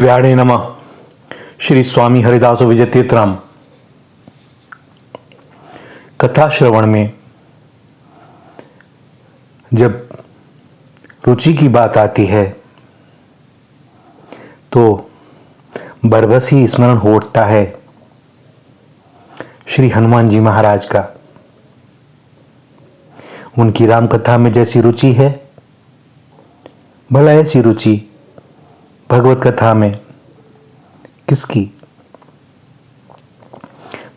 व्याणे नमः। श्री स्वामी हरिदास विजय तीर्थराम। कथा श्रवण में जब रुचि की बात आती है तो बरबस ही स्मरण हो उठता है श्री हनुमान जी महाराज का। उनकी राम कथा में जैसी रुचि है, भला ऐसी रुचि भगवत कथा में किसकी।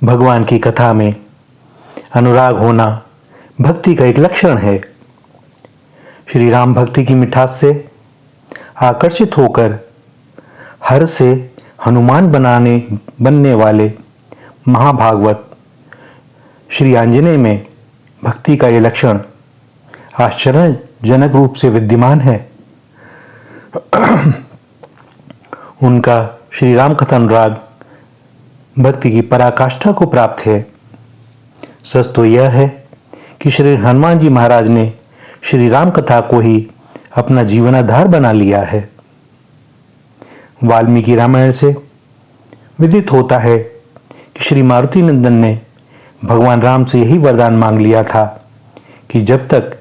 भगवान की कथा में अनुराग होना भक्ति का एक लक्षण है। श्री राम भक्ति की मिठास से आकर्षित होकर हर से हनुमान बनने वाले महाभागवत श्री आंजनेय में भक्ति का यह लक्षण आश्चर्यजनक रूप से विद्यमान है। उनका श्री राम कथा अनुराग भक्ति की पराकाष्ठा को प्राप्त है। सच तो यह है कि श्री हनुमान जी महाराज ने श्री राम कथा को ही अपना जीवनाधार बना लिया है। वाल्मीकि रामायण से विदित होता है कि श्री मारुति नंदन ने भगवान राम से यही वरदान मांग लिया था कि जब तक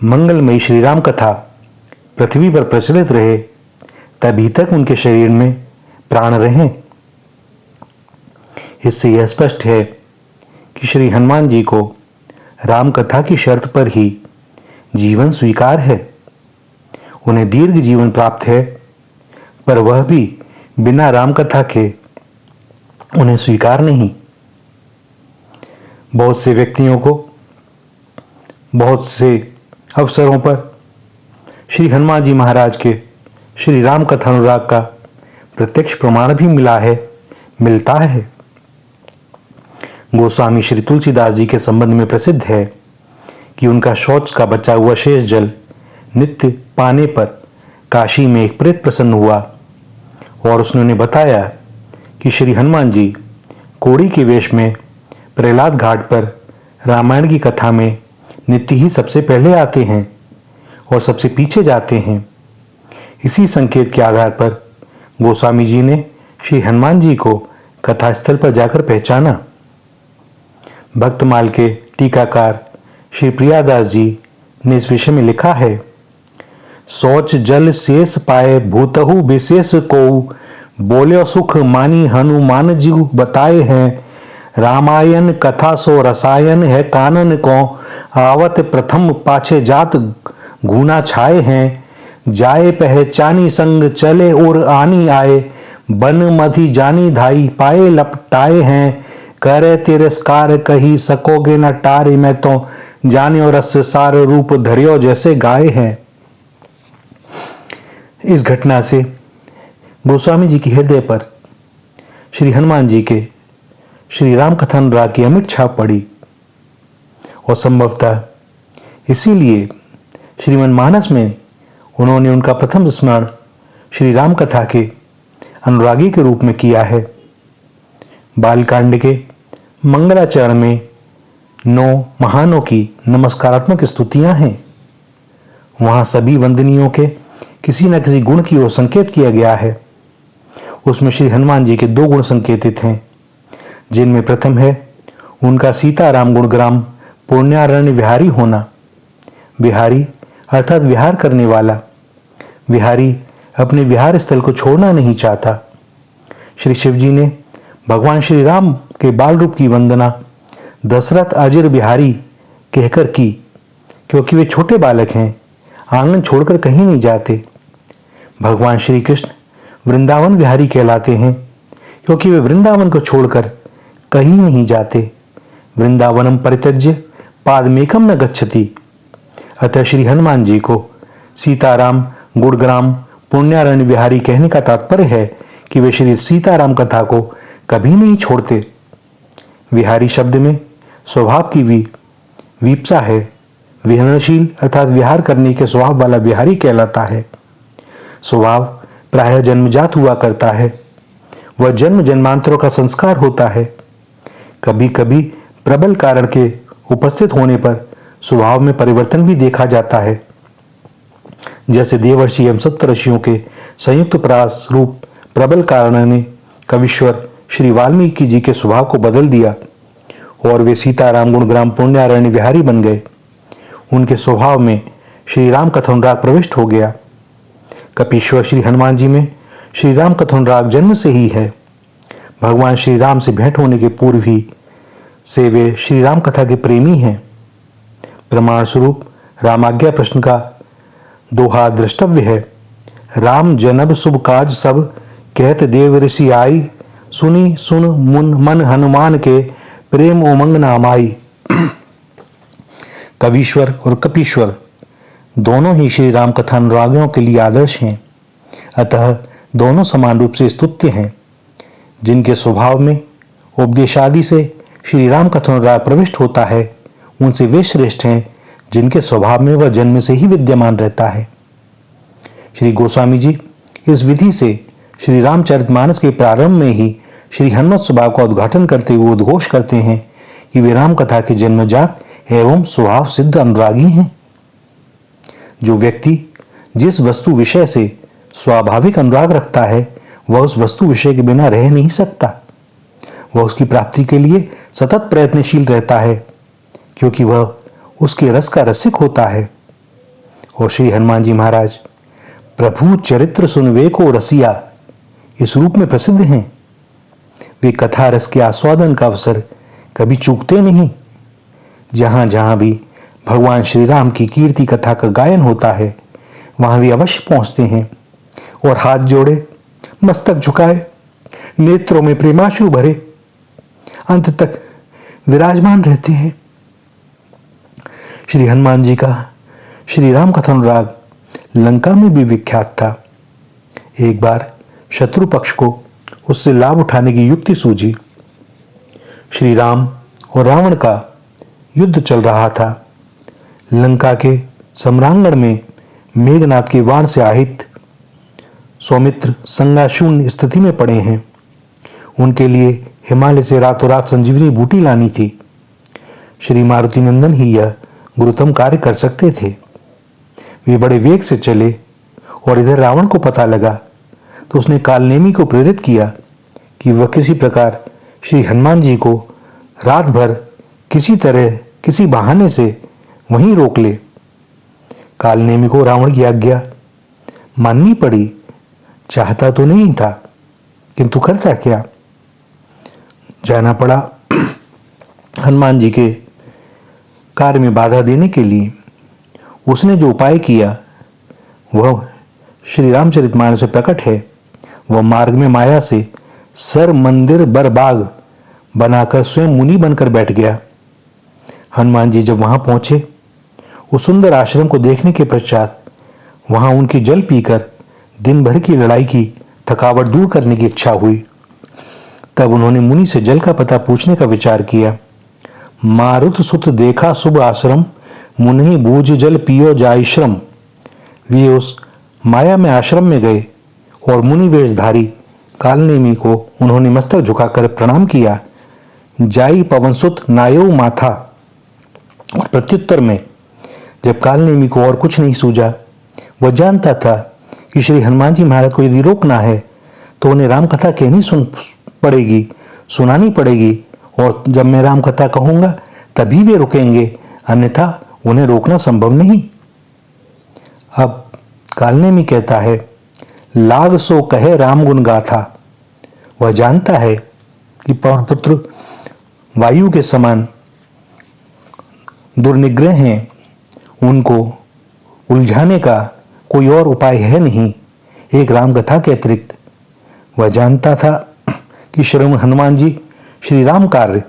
मंगलमयी श्री राम कथा पृथ्वी पर प्रचलित रहे तभी तक उनके शरीर में प्राण रहें। इससे यह स्पष्ट है कि श्री हनुमान जी को राम कथा की शर्त पर ही जीवन स्वीकार है। उन्हें दीर्घ जीवन प्राप्त है, पर वह भी बिना राम कथा के उन्हें स्वीकार नहीं। बहुत से व्यक्तियों को बहुत से अवसरों पर श्री हनुमान जी महाराज के श्री राम कथा अनुराग का प्रत्यक्ष प्रमाण भी मिलता है। गोस्वामी श्री तुलसीदास जी के संबंध में प्रसिद्ध है कि उनका शौच का बचा हुआ शेष जल नित्य पाने पर काशी में एक प्रेत प्रसन्न हुआ और उसने उन्हें बताया कि श्री हनुमान जी कोड़ी के वेश में प्रहलाद घाट पर रामायण की कथा में नित्य ही सबसे पहले आते हैं और सबसे पीछे जाते हैं। इसी संकेत के आधार पर गोस्वामी जी ने श्री हनुमान जी को कथा स्थल पर जाकर पहचाना। भक्तमाल के टीकाकार श्री प्रियादास जी ने इस विषय में लिखा है, सोच जल शेष पाए भूतहु विशेष को बोले सुख मानी हनुमान जी बताए हैं। रामायण कथा सो रसायन है कानन को आवत प्रथम पाछे जात गुना छाए हैं। जाए पहचानी संग चले और आनी आए बन मधि जानी धाई पाए लपटाए हैं। करे तिरस्कार कही सकोगे न टारे मैं तो जाने रस सार रूप धरियो जैसे गाए हैं। इस घटना से गोस्वामी जी के हृदय पर श्री हनुमान जी के श्री राम कथा अनुराग की अमिट छाप पड़ी और संभवतः इसीलिए श्रीमन्मानस में उन्होंने उनका प्रथम स्मरण श्री राम कथा के अनुरागी के रूप में किया है। बालकांड के मंगलाचरण में 9 महानों की नमस्कारात्मक स्तुतियां हैं। वहां सभी वंदनियों के किसी न किसी गुण की ओर संकेत किया गया है। उसमें श्री हनुमान जी के 2 गुण संकेतित हैं, जिनमें प्रथम है उनका सीताराम गुणग्राम पुण्यारण्य विहारी होना। विहारी अर्थात विहार करने वाला। विहारी अपने विहार स्थल को छोड़ना नहीं चाहता। श्री शिव जी ने भगवान श्री राम के बाल रूप की वंदना दशरथ अजिर बिहारी कहकर की, क्योंकि वे छोटे बालक हैं, आंगन छोड़कर कहीं नहीं जाते। भगवान श्री कृष्ण वृंदावन विहारी कहलाते हैं, क्योंकि वे वृंदावन को छोड़कर कहीं नहीं जाते। वृंदावनम परित्यज्य पादमेकम न गच्छति। अतः श्री हनुमान जी को सीताराम गुणग्राम पुण्यारण्य विहारी कहने का तात्पर्य है कि वे श्री सीताराम कथा को कभी नहीं छोड़ते। विहारी शब्द में स्वभाव की वीप्सा है। विहरणशील अर्थात विहार करने के स्वभाव वाला विहारी कहलाता है। स्वभाव प्रायः जन्मजात हुआ करता है। वह जन्म जन्मांतरों का संस्कार होता है। कभी कभी प्रबल कारण के उपस्थित होने पर स्वभाव में परिवर्तन भी देखा जाता है। जैसे देवर्षि एवं सप्तऋषियों के संयुक्त प्रयास रूप प्रबल कारण ने कवीश्वर श्री वाल्मीकि जी के स्वभाव को बदल दिया और वे सीताराम गुणग्राम पुण्यारण्य विहारी बन गए। उनके स्वभाव में श्री राम कथन राग प्रविष्ट हो गया। कपीश्वर श्री हनुमान जी में श्री राम कथन राग जन्म से ही है। भगवान श्री राम से भेंट होने के पूर्व ही से वे श्री राम कथा के प्रेमी हैं। प्रमाण स्वरूप रामाज्ञा प्रश्न का दोहा द्रष्टव्य है। राम जनब शुभ काज सब कहत देव ऋषि आई, सुनी सुन मुन मन हनुमान के प्रेम उमंग नामाई। कवीश्वर और कपीश्वर दोनों ही श्री राम कथा अनुरागियों के लिए आदर्श हैं। अतः दोनों समान रूप से स्तुत्य हैं। जिनके स्वभाव में उपदेशादि से श्री राम कथन राग प्रविष्ट होता है, उनसे वे श्रेष्ठ हैं जिनके स्वभाव में वह जन्म से ही विद्यमान रहता है। श्री गोस्वामी जी इस विधि से श्री रामचरितमानस के प्रारंभ में ही श्री हनुमत स्वभाव का उद्घाटन करते हुए उद्घोष करते हैं कि वे राम कथा के जन्मजात एवं स्वभाव सिद्ध अनुरागी हैं। जो व्यक्ति जिस वस्तु विषय से स्वाभाविक अनुराग रखता है, वह उस वस्तु विषय के बिना रह नहीं सकता। वह उसकी प्राप्ति के लिए सतत प्रयत्नशील रहता है, क्योंकि वह उसके रस का रसिक होता है। और श्री हनुमान जी महाराज प्रभु चरित्र सुनवे को रसिया इस रूप में प्रसिद्ध हैं। वे कथा रस के आस्वादन का अवसर कभी चूकते नहीं। जहां जहां भी भगवान श्री राम की कीर्ति कथा का गायन होता है, वहां वे अवश्य पहुंचते हैं और हाथ जोड़े, मस्तक झुकाए, नेत्रों में प्रेमाश्रु भरे अंत तक विराजमान रहते हैं। श्री हनुमान जी का श्री राम कथन राग लंका में भी विख्यात था। एक बार शत्रु पक्ष को उससे लाभ उठाने की युक्ति सूझी। श्री राम और रावण का युद्ध चल रहा था। लंका के सम्रांगण में मेघनाथ के बाण से आहित सौमित्र संज्ञाशून्य स्थिति में पड़े हैं। उनके लिए हिमालय से रातों रात संजीवनी बूटी लानी थी। श्री मारुति नंदन ही यह गुरुतम कार्य कर सकते थे। वे बड़े वेग से चले और इधर रावण को पता लगा तो उसने कालनेमी को प्रेरित किया कि वह किसी प्रकार श्री हनुमान जी को रात भर किसी तरह किसी बहाने से वहीं रोक ले। कालनेमी को रावण की आज्ञा माननी पड़ी। चाहता तो नहीं था, किंतु करता क्या, जाना पड़ा हनुमान जी के कार्य में बाधा देने के लिए। उसने जो उपाय किया वह श्री रामचरितमानस से प्रकट है। वह मार्ग में माया से सर मंदिर बरबाग बनाकर स्वयं मुनि बनकर बैठ गया। हनुमान जी जब वहां पहुंचे, उस सुंदर आश्रम को देखने के पश्चात वहां उनकी जल पीकर दिन भर की लड़ाई की थकावट दूर करने की इच्छा हुई। तब उन्होंने मुनि से जल का पता पूछने का विचार किया। मारुत सुत देखा शुभ आश्रम, मुनि बूझ जल पियो जाय श्रम। वे उस माया में आश्रम में गए और मुनि वेशधारी कालनेमी को उन्होंने मस्तक झुकाकर प्रणाम किया। जाई पवनसुत नायो माथा। और प्रत्युत्तर में जब कालनेमी को और कुछ नहीं सूझा, वह जानता था कि श्री हनुमान जी महाराज को यदि रोकना है तो उन्हें राम कथा कहनी सुनानी पड़ेगी, और जब मैं राम कथा कहूंगा तभी वे रुकेंगे, अन्यथा उन्हें रोकना संभव नहीं। अब कालनेमी कहता है, लाग सो कहे राम गुण गाथा। वह जानता है कि पवन पुत्र वायु के समान दुर्निग्रह हैं, उनको उलझाने का कोई और उपाय है नहीं एक राम कथा के अतिरिक्त। वह जानता था कि श्री हनुमान जी श्री राम कार्य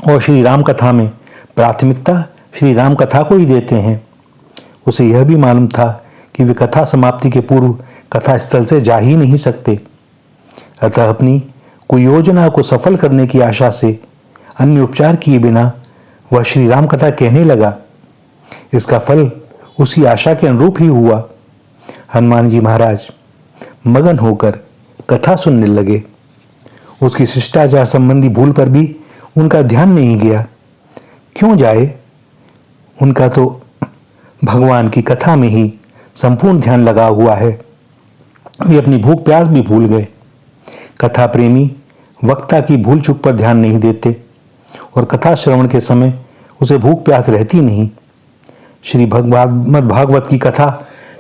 और श्री राम कथा में प्राथमिकता श्री राम कथा को ही देते हैं। उसे यह भी मालूम था कि वे कथा समाप्ति के पूर्व कथा स्थल से जा ही नहीं सकते। अतः अपनी कोई योजना को सफल करने की आशा से अन्य उपचार किए बिना वह श्री राम कथा कहने लगा। इसका फल उसी आशा के अनुरूप ही हुआ। हनुमान जी महाराज मगन होकर कथा सुनने लगे। उसकी शिष्टाचार संबंधी भूल पर भी उनका ध्यान नहीं गया। क्यों जाए, उनका तो भगवान की कथा में ही संपूर्ण ध्यान लगा हुआ है। वे अपनी भूख प्यास भी भूल गए। कथा प्रेमी वक्ता की भूल चूक पर ध्यान नहीं देते और कथा श्रवण के समय उसे भूख प्यास रहती नहीं। श्री भागवत की कथा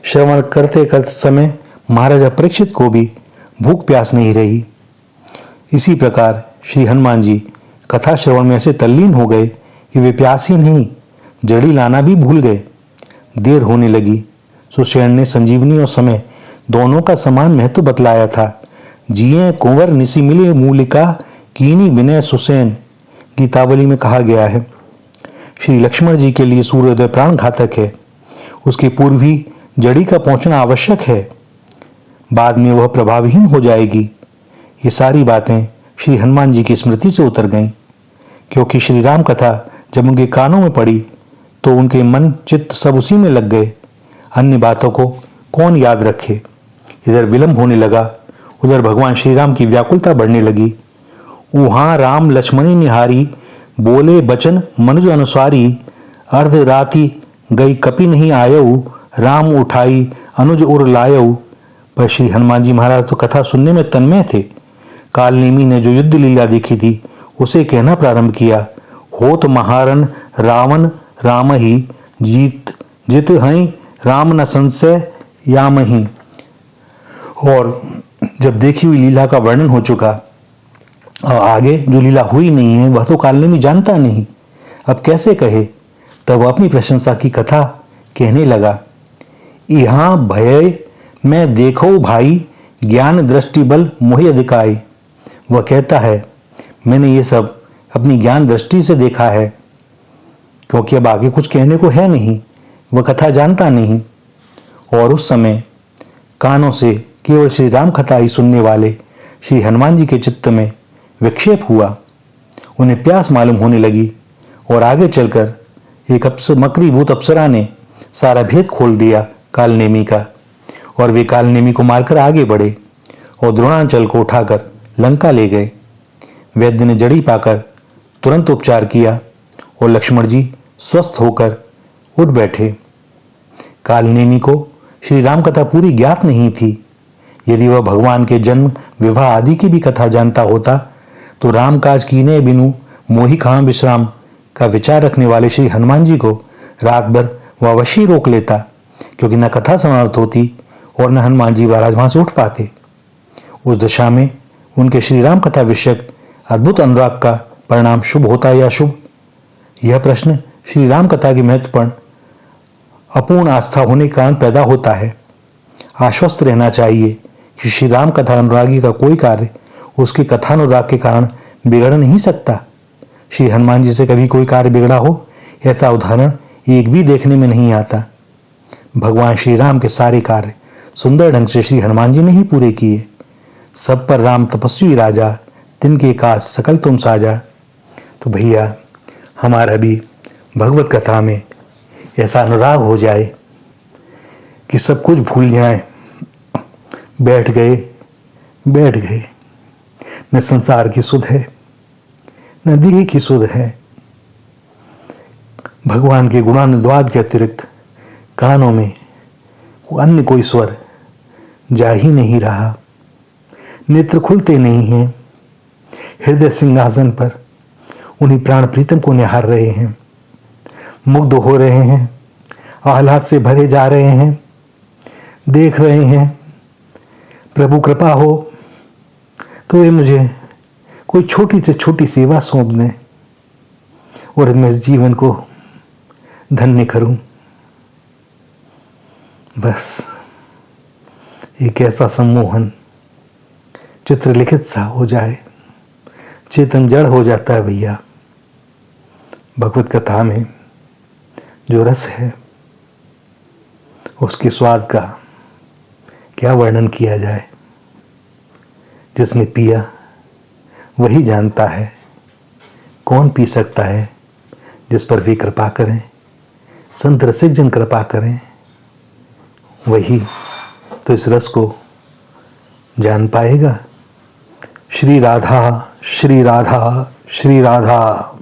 श्रवण करते करते समय महाराजा परीक्षित को भी भूख प्यास नहीं रही। इसी प्रकार श्री हनुमान जी कथा श्रवण में ऐसे तल्लीन हो गए कि वे प्यास ही नहीं, जड़ी लाना भी भूल गए। देर होने लगी। सुषेण ने संजीवनी और समय दोनों का समान महत्व बतलाया था। जिये कुंवर निसी मिले मूलिका, कीनी विनय सुसेन, गीतावली में कहा गया है। श्री लक्ष्मण जी के लिए सूर्योदय प्राण घातक है। उसके पूर्व ही जड़ी का पहुंचना आवश्यक है, बाद में वह प्रभावहीन हो जाएगी। ये सारी बातें श्री हनुमान जी की स्मृति से उतर गईं, क्योंकि श्री राम कथा जब उनके कानों में पड़ी तो उनके मन चित्त सब उसी में लग गए। अन्य बातों को कौन याद रखे। इधर विलंब होने लगा, उधर भगवान श्री राम की व्याकुलता बढ़ने लगी। वहां राम लक्ष्मणी निहारी, बोले बचन मनुज अनुसारी, अर्ध राति गई कपि नहीं आयऊ, राम उठाई अनुज उर लायऊ। पर श्री हनुमान जी महाराज तो कथा सुनने में तन्मय थे। कालनेमी ने जो युद्ध लीला देखी थी उसे कहना प्रारंभ किया। होत महारन रावण राम ही, जीत जित हई राम न संशय याम ही। और जब देखी हुई लीला का वर्णन हो चुका और आगे जो लीला हुई नहीं है वह तो कालनेमी जानता नहीं, अब कैसे कहे। तब वह अपनी प्रशंसा की कथा कहने लगा। यहाँ भय मैं देखो भाई, ज्ञान दृष्टि बल मोहि अधिकाई। वह कहता है मैंने ये सब अपनी ज्ञान दृष्टि से देखा है, क्योंकि अब आगे कुछ कहने को है नहीं, वह कथा जानता नहीं। और उस समय कानों से केवल श्री राम कथा ही सुनने वाले श्री हनुमान जी के चित्त में विक्षेप हुआ। उन्हें प्यास मालूम होने लगी और आगे चलकर एक मकरीभूत अप्सरा ने सारा भेद खोल दिया कालनेमी का, और वे कालनेमी को मारकर आगे बढ़े और द्रोणांचल को उठाकर लंका ले गए। वैद्य ने जड़ी पाकर तुरंत उपचार किया और लक्ष्मण जी स्वस्थ होकर उठ बैठे। कालनेमी को श्री राम कथा पूरी ज्ञात नहीं थी। यदि वह भगवान के जन्म विवाह आदि की भी कथा जानता होता तो राम काज कीने बिनु मोहि कहाँ विश्राम का विचार रखने वाले श्री हनुमान जी को रात भर वह अवश्य रोक लेता, क्योंकि न कथा समाप्त होती और न हनुमान जी महाराज वहां से उठ पाते। उस दशा में उनके श्री राम कथा विषयक अद्भुत अनुराग का परिणाम शुभ होता या शुभ, यह प्रश्न श्री राम कथा के महत्वपूर्ण अपूर्ण आस्था होने के कारण पैदा होता है। आश्वस्त रहना चाहिए कि श्री राम कथा अनुरागी का कोई कार्य उसके कथानुराग के कारण बिगड़ नहीं सकता। श्री हनुमान जी से कभी कोई कार्य बिगड़ा हो ऐसा उदाहरण एक भी देखने में नहीं आता। भगवान श्री राम के सारे कार्य सुंदर ढंग से श्री हनुमान जी ने ही पूरे किए। सब पर राम तपस्वी राजा, तिनके काज सकल तुम साजा। तो भैया हमारा भी भगवत कथा में ऐसा अनुराग हो जाए कि सब कुछ भूल जाएं, बैठ गए। न संसार की सुध है न देह की सुध है। भगवान के गुणानुवाद के अतिरिक्त कानों में अन्य कोई स्वर जा ही नहीं रहा। नेत्र खुलते नहीं हैं। हृदय सिंहासन पर उन्हीं प्राण प्रीतम को निहार रहे हैं, मुग्ध हो रहे हैं, आह्लाद से भरे जा रहे हैं, देख रहे हैं। प्रभु कृपा हो तो वे मुझे कोई छोटी से छोटी सेवा सौंप दें और मैं इस जीवन को धन्य करूं। बस एक ऐसा सम्मोहन चित्र लिखित सा हो जाए, चेतन जड़ हो जाता है भैया। भगवत कथा में जो रस है उसके स्वाद का क्या वर्णन किया जाए। जिसने पिया वही जानता है। कौन पी सकता है जिस पर वे कृपा करें, संत रसिक जन कृपा करें, वही तो इस रस को जान पाएगा। श्री राधा श्री राधा श्री राधा।